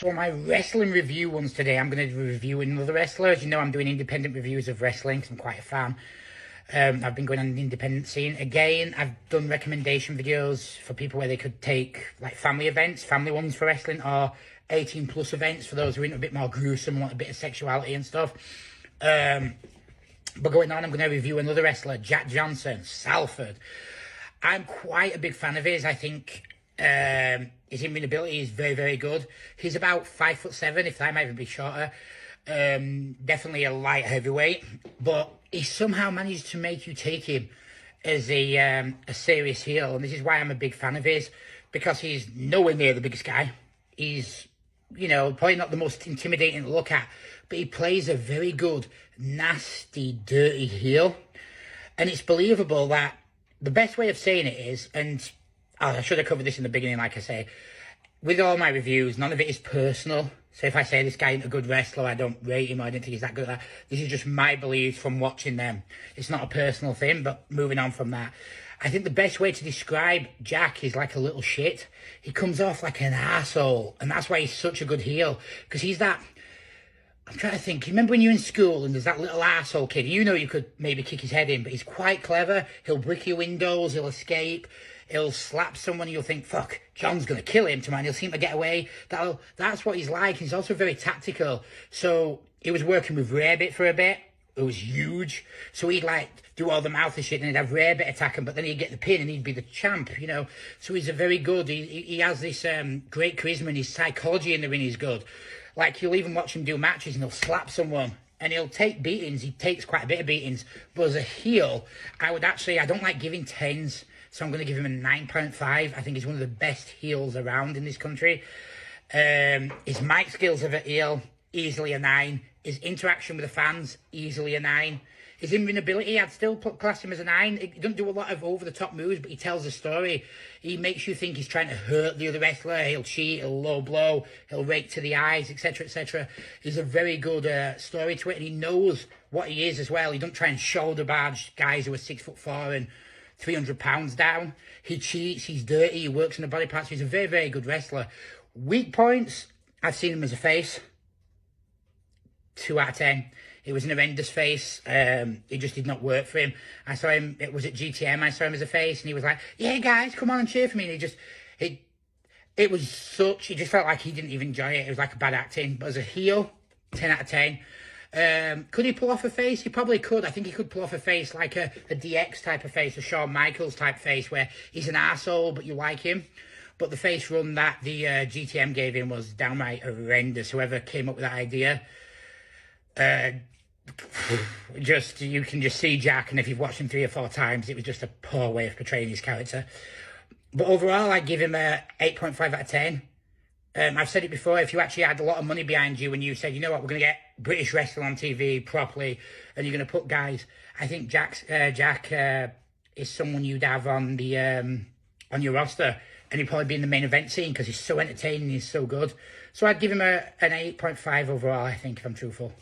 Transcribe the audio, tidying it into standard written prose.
For my wrestling review ones today, I'm going to be reviewing another wrestler. As you know, I'm doing independent reviews of wrestling because I'm quite a fan. I've been going on the independent scene. Again, I've done recommendation videos for people where they could take like family events, family ones for wrestling, or 18 plus events for those who are into a bit more gruesome, want a bit of sexuality and stuff. But going on, I'm going to review another wrestler, Jack Johnson, Salford. I'm quite a big fan of his. I think his in-ring ability is very, very good. He's about 5'7", if that might even be shorter. Definitely a light heavyweight, but he somehow managed to make you take him as a serious heel, and this is why I'm a big fan of his, because he's nowhere near the biggest guy. He's, you know, probably not the most intimidating to look at, but he plays a very good, nasty, dirty heel, and it's believable that the best way of saying it is, and I should have covered this in the beginning, like I say, with all my reviews, none of it is personal. So if I say this guy isn't a good wrestler, I don't rate him, or I don't think he's that good at that. This is just my beliefs from watching them. It's not a personal thing, but moving on from that. I think the best way to describe Jack is like a little shit. He comes off like an asshole, and that's why he's such a good heel. Because he's that... I'm trying to think. Remember when you're in school and there's that little arsehole kid? You know you could maybe kick his head in, but he's quite clever. He'll brick your windows, he'll escape. He'll slap someone and you'll think, fuck, John's going to kill him tomorrow. He'll seem to get away. That's what he's like. He's also very tactical. So he was working with Rarebit for a bit. It was huge. So he'd like do all the mouthy shit and he'd have Rarebit attack him, but then he'd get the pin and he'd be the champ, you know. So he's a very good, he has this great charisma, and his psychology in the ring is good. Like, you'll even watch him do matches and he'll slap someone and he'll take beatings. He takes quite a bit of beatings. But as a heel, I don't like giving 10s. So I'm going to give him a 9.5. I think he's one of the best heels around in this country. His mic skills of a heel, easily a 9. His interaction with the fans, easily a 9. His in-ring ability, I'd still class him as a 9. He doesn't do a lot of over-the-top moves, but he tells a story. He makes you think he's trying to hurt the other wrestler. He'll cheat, he'll low blow, he'll rake to the eyes, etc., etc. He's a very good story to it, and he knows what he is as well. He doesn't try and shoulder barge guys who are 6'4" and 300 pounds down. He cheats, he's dirty, he works in the body parts. He's a very, very good wrestler. Weak points, I've seen him as a face. 2 out of 10. It was an horrendous face. It just did not work for him. I saw him, it was at GTM, I saw him as a face, and he was like, yeah, guys, come on and cheer for me. And it was such, it just felt like he didn't even enjoy it. It was like a bad acting. But as a heel, 10 out of 10. Could he pull off a face? He probably could. I think he could pull off a face like a DX type of face, a Shawn Michaels type face, where he's an arsehole, but you like him. But the face run that the GTM gave him was downright horrendous. Whoever came up with that idea, you can just see Jack, and if you've watched him 3 or 4 times, it was just a poor way of portraying his character. But overall, I'd give him a 8.5 out of 10. I've said it before, if you actually had a lot of money behind you and you said, you know what, we're going to get British wrestling on TV properly, and you're going to put guys, I think Jack is someone you'd have on the on your roster, and he'd probably be in the main event scene because he's so entertaining, he's so good. So I'd give him an 8.5 overall, I think, if I'm truthful.